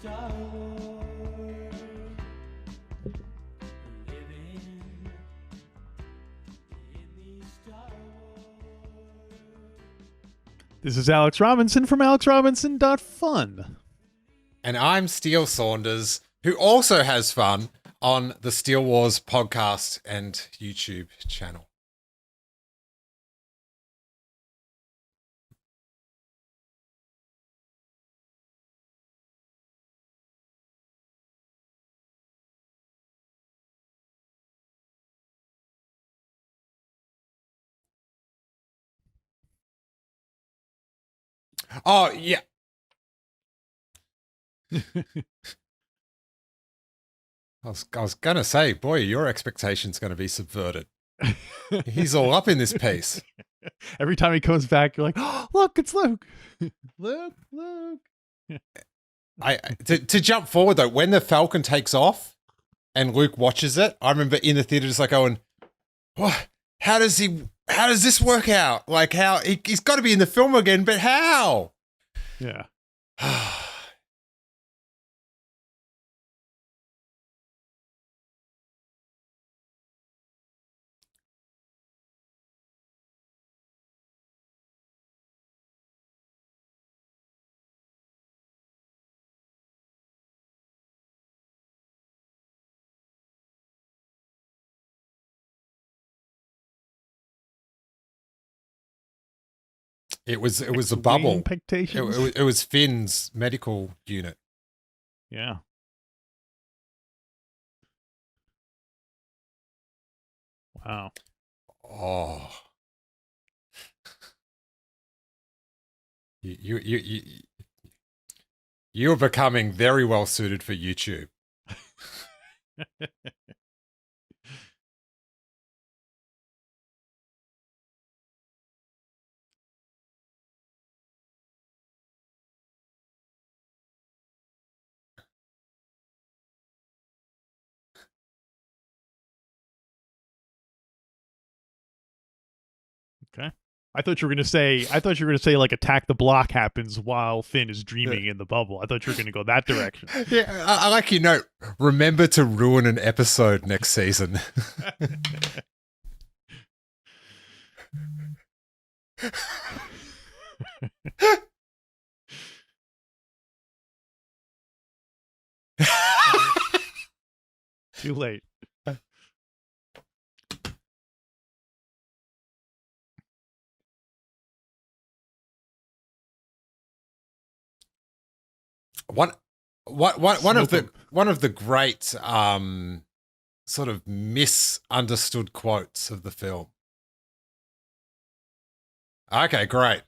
Star Wars, living in the Star Wars. This is Alex Robinson from alexrobinson.fun. And I'm Steele Saunders, who also has fun on the Steele Wars podcast and YouTube channel. Oh, yeah. I was going to say, boy, your expectation's going to be subverted. He's all up in this piece. Every time he comes back, you're like, oh, look, it's Luke. Luke. To jump forward, though, when the Falcon takes off and Luke watches it, I remember in the theater just like going, what? How does this work out? Like, how he's got to be in the film again, but how? Yeah. It was a bubble. Expectations. It was Finn's medical unit. Yeah. Wow. Oh, you're becoming very well suited for YouTube. Okay. I thought you were gonna say like attack the block happens while Finn is dreaming in the bubble. I thought you were gonna go that direction. Yeah, I like your note. Remember to ruin an episode next season. Too late. One of the great sort of misunderstood quotes of the film. Okay, great.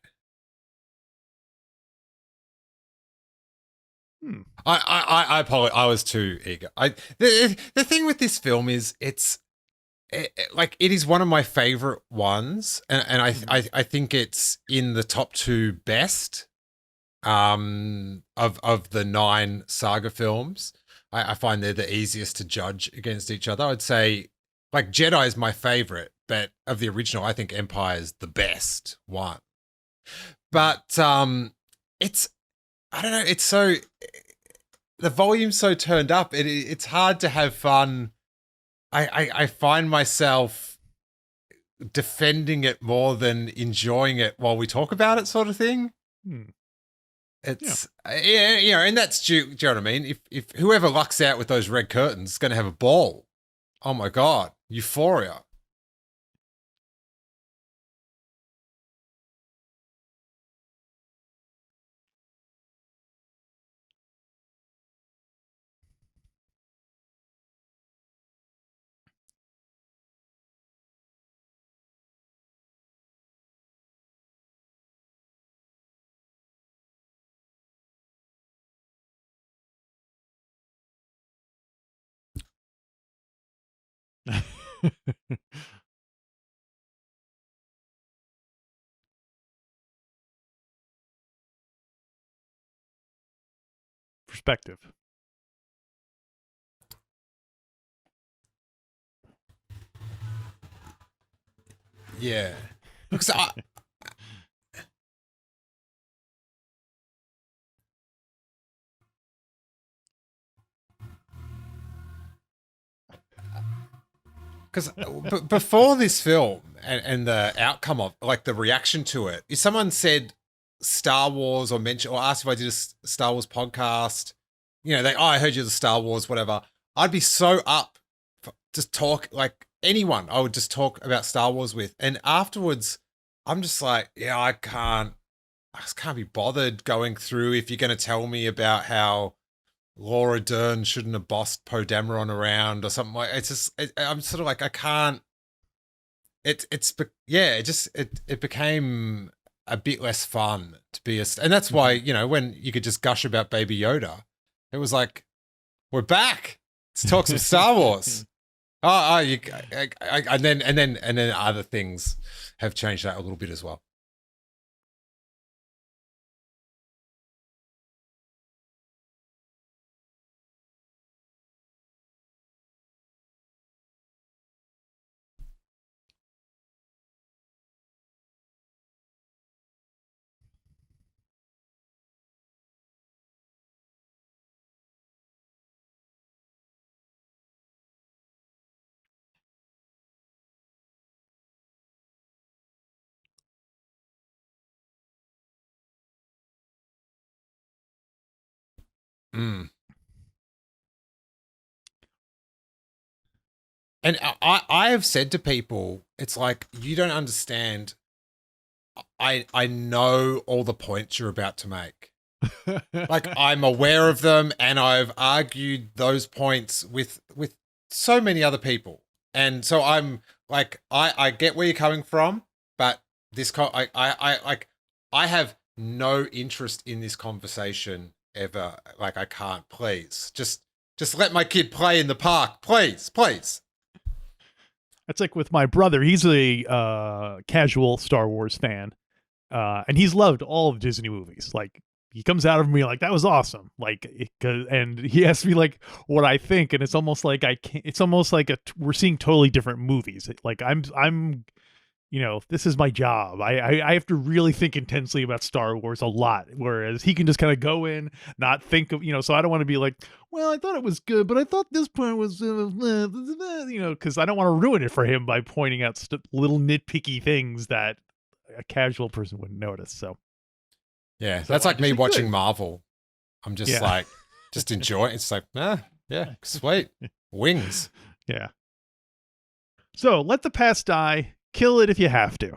I apologize. I was too eager. The thing with this film is it is one of my favorite ones, and I think it's in the top 2 best of the 9 saga films. I find they're the easiest to judge against each other. I'd say like Jedi is my favorite, but of the original, I think Empire is the best one. But it's, I don't know, it's so, the volume's so turned up. It's hard to have fun. I find myself defending it more than enjoying it while we talk about it, sort of thing. It's and that's do you know what I mean? If whoever lucks out with those red curtains is going to have a ball. Oh my god, euphoria. Perspective. Yeah. Because because before this film and the outcome of like the reaction to it, if someone said Star Wars or mentioned or asked if I did a Star Wars podcast, you know, I heard you the Star Wars, whatever. I'd be so up for just talk like anyone. I would just talk about Star Wars with, and afterwards, I'm just like, yeah, I just can't be bothered going through if you're going to tell me about how Laura Dern shouldn't have bossed Poe Dameron around or something like. It's just I'm sort of like I can't. It became a bit less fun to be and that's why, you know, when you could just gush about Baby Yoda, it was like, we're back. Let's talk some Star Wars. And then other things have changed that a little bit as well. Mm. And I have said to people, it's like, you don't understand. I know all the points you're about to make. Like, I'm aware of them, and I've argued those points with so many other people. And so I'm like, I get where you're coming from, but this I have no interest in this conversation ever. Like, I can't, please. Just let my kid play in the park, please. That's like with my brother. He's a casual Star Wars fan, and he's loved all of Disney movies. Like, he comes out of me like, that was awesome. Like, and he asks me like what I think, and it's almost like I can't. It's almost like we're seeing totally different movies. Like, I'm, you know, this is my job. I have to really think intensely about Star Wars a lot, whereas he can just kind of go in, not think of, you know. So I don't want to be like, well, I thought it was good, but I thought this point was, you know, because I don't want to ruin it for him by pointing out little nitpicky things that a casual person wouldn't notice. So yeah, that's like me watching Marvel. I'm just Yeah. like, just enjoy it. It's like, yeah, sweet. Wings. Yeah. So let the past die. Kill it if you have to.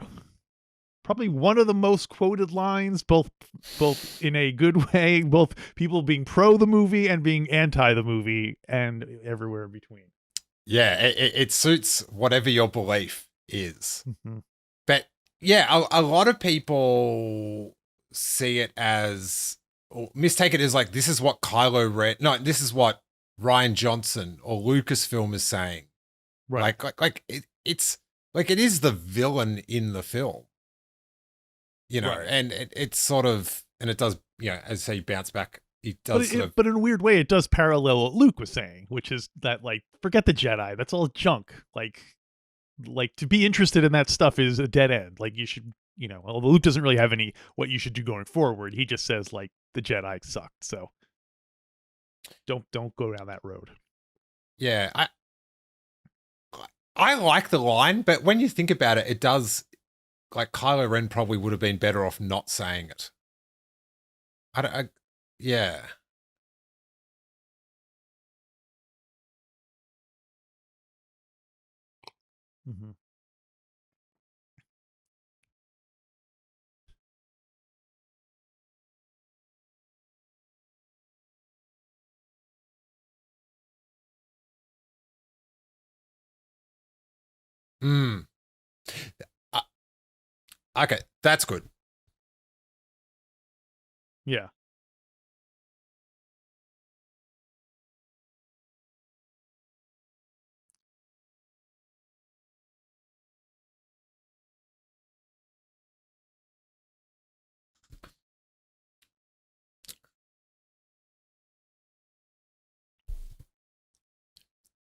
Probably one of the most quoted lines, both in a good way, both people being pro the movie and being anti the movie, and everywhere in between. Yeah, it suits whatever your belief is. Mm-hmm. But yeah, a lot of people see it as, or mistake it as like, this is what Kylo Ren, no, this is what Rian Johnson or Lucasfilm is saying. Right. It's like, it is the villain in the film, you know, Right. and it's sort of, and it does, you know, as I say, bounce back. It does But in a weird way, it does parallel what Luke was saying, which is that, like, forget the Jedi. That's all junk. Like to be interested in that stuff is a dead end. Like, you should, you know, although Luke doesn't really have any what you should do going forward. He just says like the Jedi sucked. So don't go down that road. Yeah, I like the line, but when you think about it, it does, like, Kylo Ren probably would have been better off not saying it. Yeah. Mm-hmm. Mm. Okay, that's good. Yeah.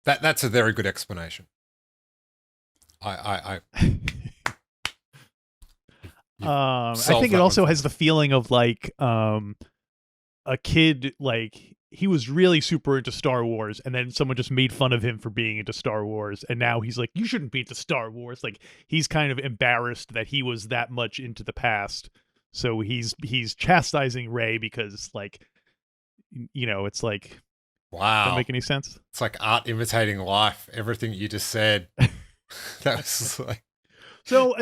That's a very good explanation. I I think it also has the feeling of like a kid, like he was really super into Star Wars, and then someone just made fun of him for being into Star Wars, and now he's like, you shouldn't be into Star Wars. Like, he's kind of embarrassed that he was that much into the past, so he's chastising Rey because, like, it's like, Wow. don't make any sense. It's like art imitating life. Everything you just said. That was like. So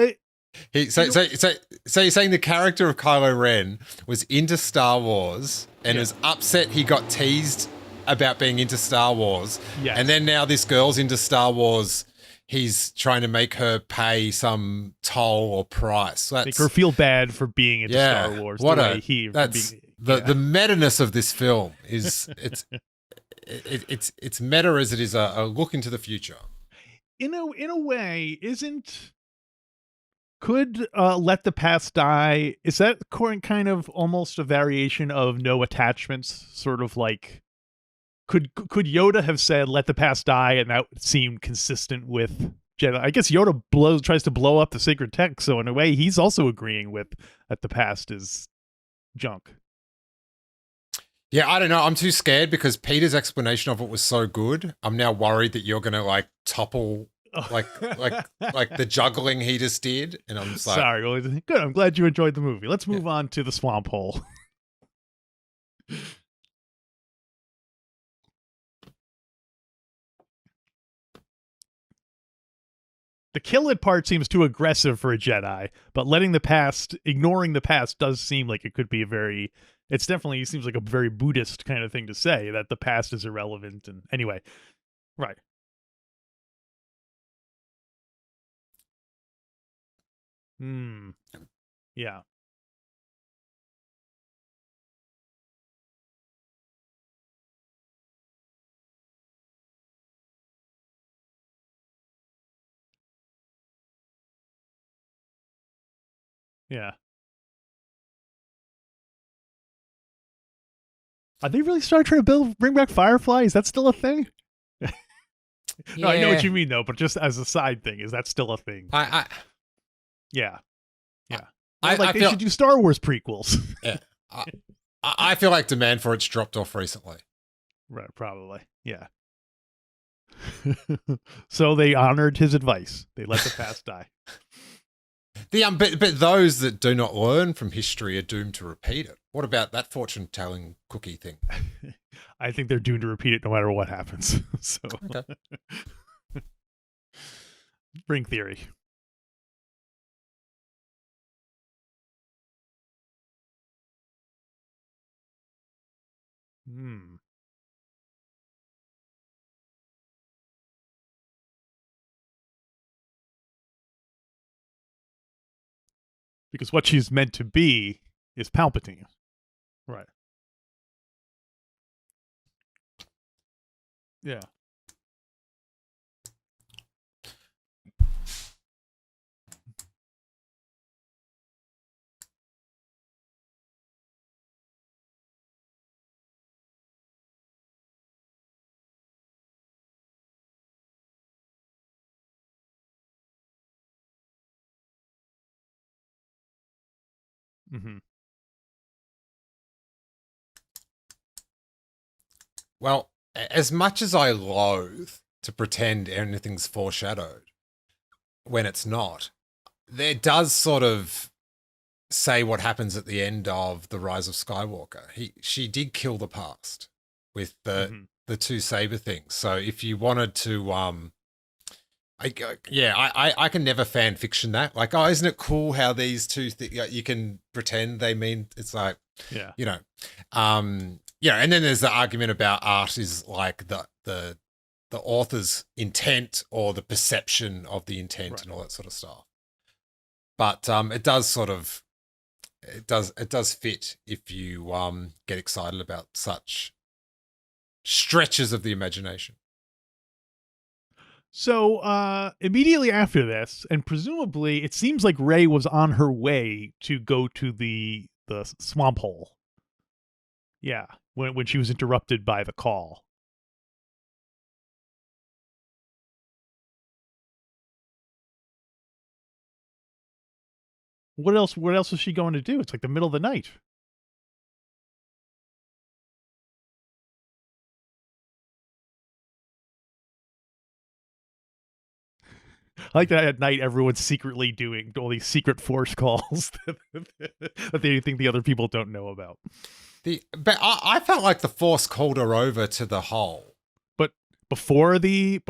So you're saying the character of Kylo Ren was into Star Wars and was upset he got teased about being into Star Wars. Yes. And then now this girl's into Star Wars. He's trying to make her pay some toll or price. Make her feel bad for being into Star Wars. What the meta-ness of this film is it's meta as it is a look into the future. In a way, could Let the Past Die, is that kind of almost a variation of No Attachments, sort of like, could Yoda have said let the past die, and that seemed consistent with Jedi? I guess Yoda tries to blow up the sacred text, so in a way he's also agreeing with that the past is junk. Yeah, I don't know. I'm too scared because Peter's explanation of it was so good. I'm now worried that you're gonna like topple like the juggling he just did, and I'm just like, sorry. Good. I'm glad you enjoyed the movie. Let's move on to the swamp hole. The kill it part seems too aggressive for a Jedi, but ignoring the past does seem like it could be it seems like a very Buddhist kind of thing to say, that the past is irrelevant. And anyway, right. Yeah. Yeah. Are they really starting trying to bring back Firefly? Is that still a thing? No, I know what you mean though, but just as a side thing, is that still a thing? Yeah. They should do Star Wars prequels. Yeah. I feel like demand for it's dropped off recently. Right, probably. Yeah. So they honored his advice. They let the past die. But those that do not learn from history are doomed to repeat it. What about that fortune-telling cookie thing? I think they're doomed to repeat it no matter what happens. So, okay. Ring theory. Because what she's meant to be is Palpatine. Right. Yeah. Mm-hmm. Well, as much as I loathe to pretend anything's foreshadowed when it's not, there does sort of say what happens at the end of The Rise of Skywalker. She did kill the past with the two saber things. So if you wanted to, I can never fan fiction that. Like, oh, isn't it cool how these two you can pretend they mean, it's like, yeah, and then there's the argument about art is like the author's intent or the perception of the intent, right, and all that sort of stuff. But it does fit if you get excited about such stretches of the imagination. So immediately after this, and presumably it seems like Rey was on her way to go to the swamp hole. Yeah, when she was interrupted by the call. What else is she going to do? It's like the middle of the night. like that at night everyone's secretly doing all these secret force calls that they think the other people don't know about. But I felt like the Force called her over to the hole. But before the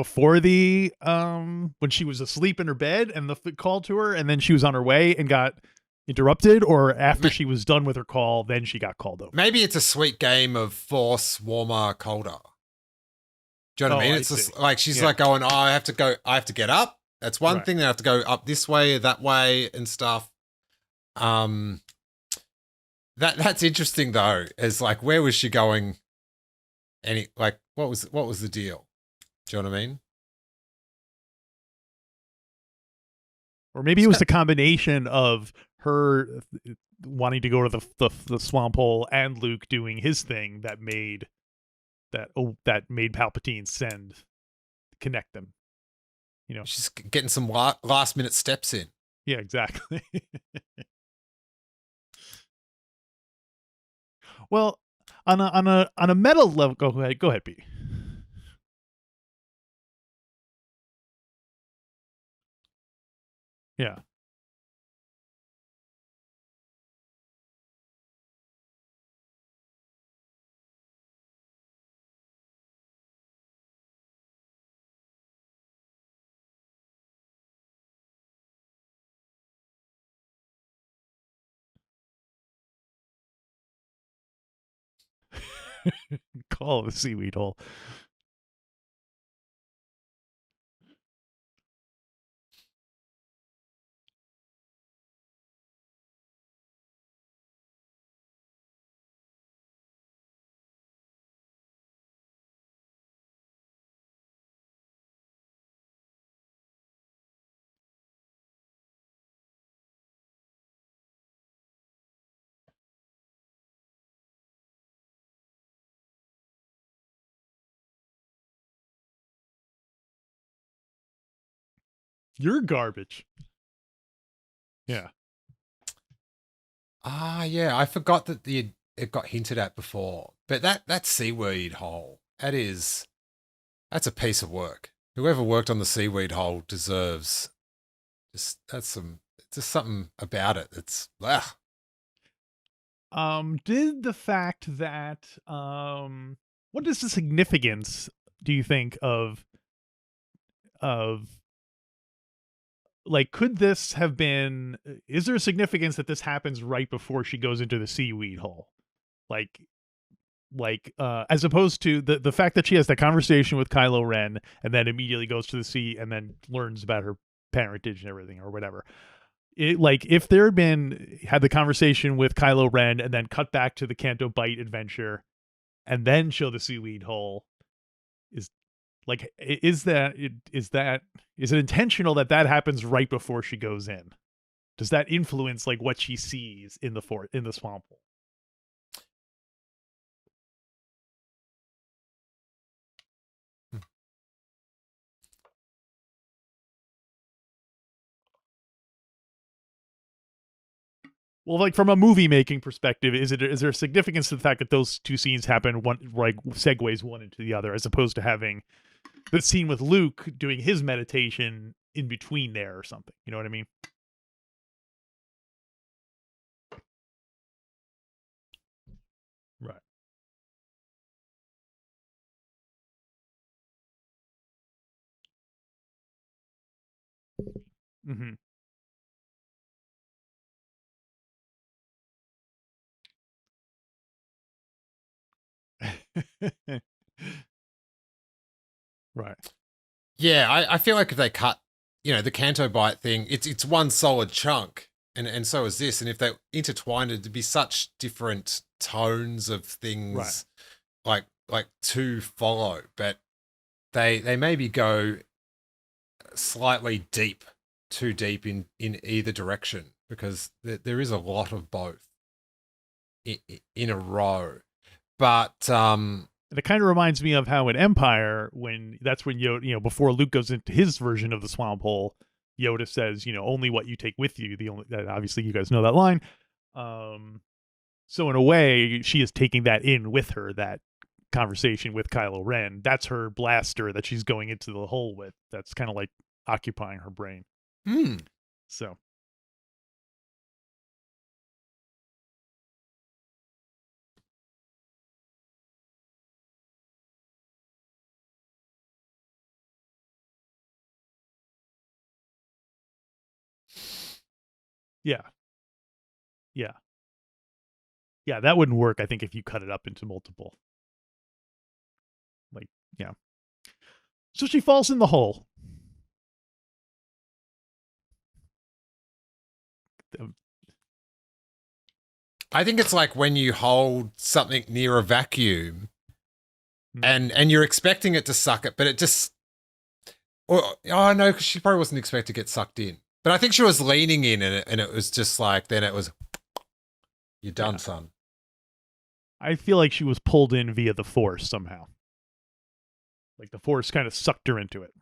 when she was asleep in her bed and the call to her, and then she was on her way and got interrupted, or after she was done with her call, then she got called over. Maybe it's a sweet game of Force, warmer, colder. Do you know what I mean? It's just like she's like going, oh, I have to get up. That's one thing. I have to go up this way, that way, and stuff. That's interesting though. Is like, where was she going? What was the deal? Do you know what I mean? Or maybe it was the combination of her wanting to go to the swamp hole and Luke doing his thing that made Palpatine connect them. You know, she's getting some last minute steps in. Yeah, exactly. Well, on a meta level, go ahead, Pete. Yeah. Call it a seaweed hole. You're garbage. Yeah. Yeah. I forgot that it got hinted at before. But that seaweed hole, that's a piece of work. Whoever worked on the seaweed hole deserves just something about it. It's Did the fact that what is the significance, do you think, of like, could this have been, is there a significance that this happens right before she goes into the seaweed hole? Like as opposed to the fact that she has that conversation with Kylo Ren and then immediately goes to the sea and then learns about her parentage and everything or whatever. Like, if there had the conversation with Kylo Ren and then cut back to the Canto Bight adventure and then show the seaweed hole, is it intentional that happens right before she goes in? Does that influence like what she sees in the swamp hole? Well, like, from a movie making perspective, is there significance to the fact that those two scenes happen segues one into the other, as opposed to having the scene with Luke doing his meditation in between there or something? You know what I mean? Right. Mm-hmm. Right. yeah. I feel like if they cut, the Canto Bight thing, it's one solid chunk, and so is this. And if they intertwined it, to be such different tones of things, like to follow, but they maybe go slightly too deep in either direction, because there is a lot of both in a row. But and it kind of reminds me of how in Empire, when Yoda, before Luke goes into his version of the swamp hole, Yoda says, only what you take with you. Obviously you guys know that line. So in a way, she is taking that in with her, that conversation with Kylo Ren. That's her blaster that she's going into the hole with. That's kind of like occupying her brain. Hmm. So yeah. Yeah. Yeah, that wouldn't work, I think, if you cut it up into multiple. Like, yeah. So she falls in the hole. I think it's like when you hold something near a vacuum Hmm. and you're expecting it to suck it, but it just, or, oh no, because she probably wasn't expecting to get sucked in. But I think she was leaning in and it was just like, then it was, you're done, Yeah. son. I feel like she was pulled in via the Force somehow. Like the Force kind of sucked her into it.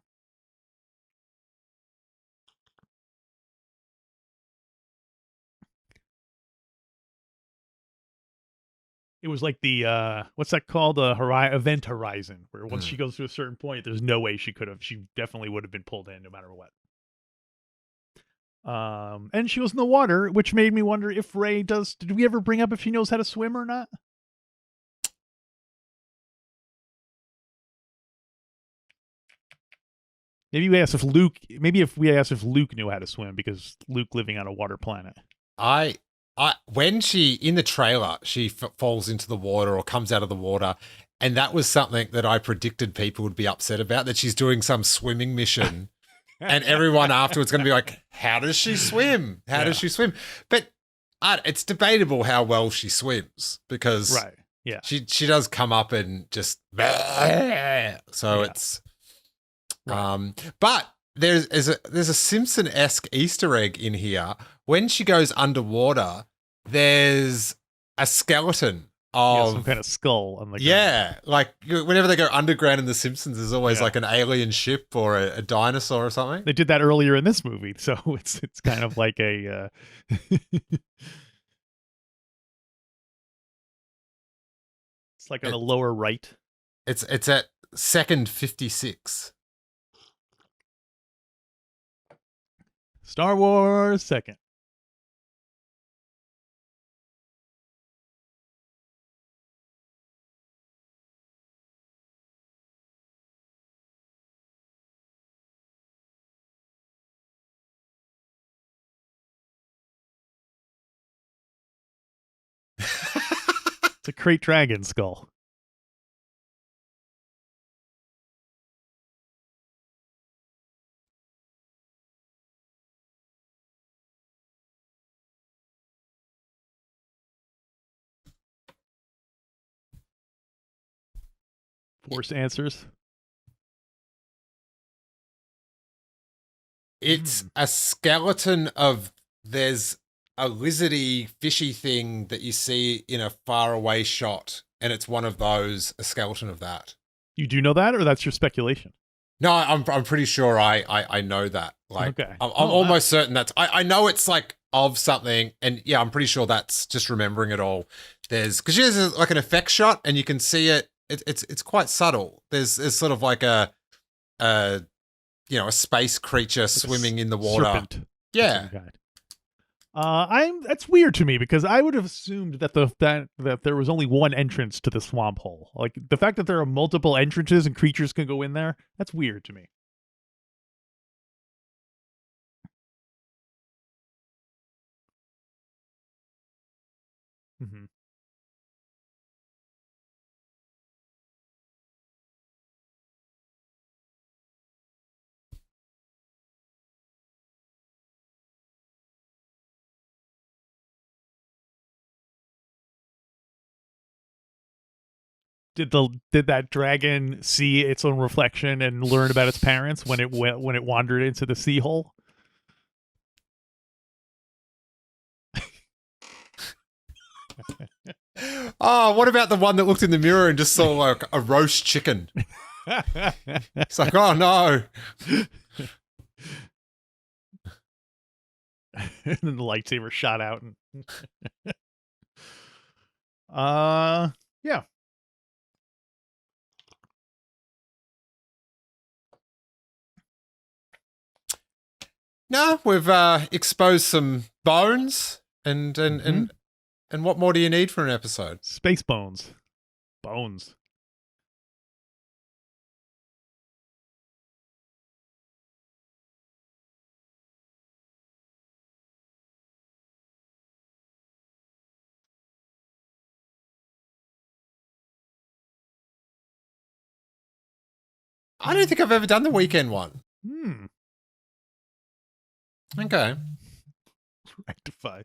It was like the what's that called? The event horizon, where once she goes to a certain point, there's no way she could have. She definitely would have been pulled in no matter what. And she was in the water, which made me wonder if Rey does. Did we ever bring up if she knows how to swim or not? Maybe we asked if Luke. Maybe if we asked if Luke knew how to swim, because Luke living on a water planet. When she, in the trailer, she falls into the water or comes out of the water, and that was something that I predicted people would be upset about, that she's doing some swimming mission. And everyone afterwards going to be like, how does she swim? How does she swim? But it's debatable how well she swims, because Right. Yeah. she does come up and just, so it's, but there's a Simpson-esque Easter egg in here. When she goes underwater, there's a skeleton of some kind of skull on the ground. Yeah, like whenever they go underground in The Simpsons, there's always like an alien ship or a dinosaur or something. They did that earlier in this movie, so it's kind of like a. It's like on the lower right. It's at second 56. Star Wars second. It's a Crate Dragon skull. Force answers. It's a skeleton of, there's a lizardy, fishy thing that you see in a faraway shot, and it's one of those, a skeleton of that. You do know that, or that's your speculation? No, I'm pretty sure I know that. Like, okay. I'm almost certain that's, I know it's like of something, and yeah, I'm pretty sure that's just remembering it all. Because there's like an effect shot, and you can see it. It's quite subtle. There's sort of like a space creature like swimming in the water. Serpent. Yeah. That's weird to me, because I would have assumed that that there was only one entrance to the swamp hole. Like the fact that there are multiple entrances and creatures can go in there, that's weird to me. Mm-hmm. Did that dragon see its own reflection and learn about its parents when it wandered into the sea hole? Oh, what about the one that looked in the mirror and just saw like a roast chicken? It's like, oh no. And then the lightsaber shot out. And yeah. No, we've exposed some bones, and what more do you need for an episode? Space bones. Bones. I don't think I've ever done the weekend one. Hmm. Okay. Rectify.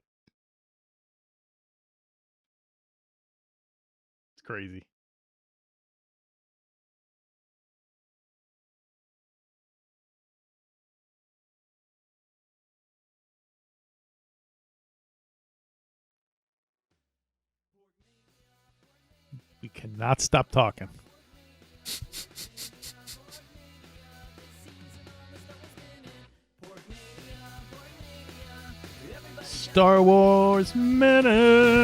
It's crazy. We cannot stop talking. Star Wars Minute.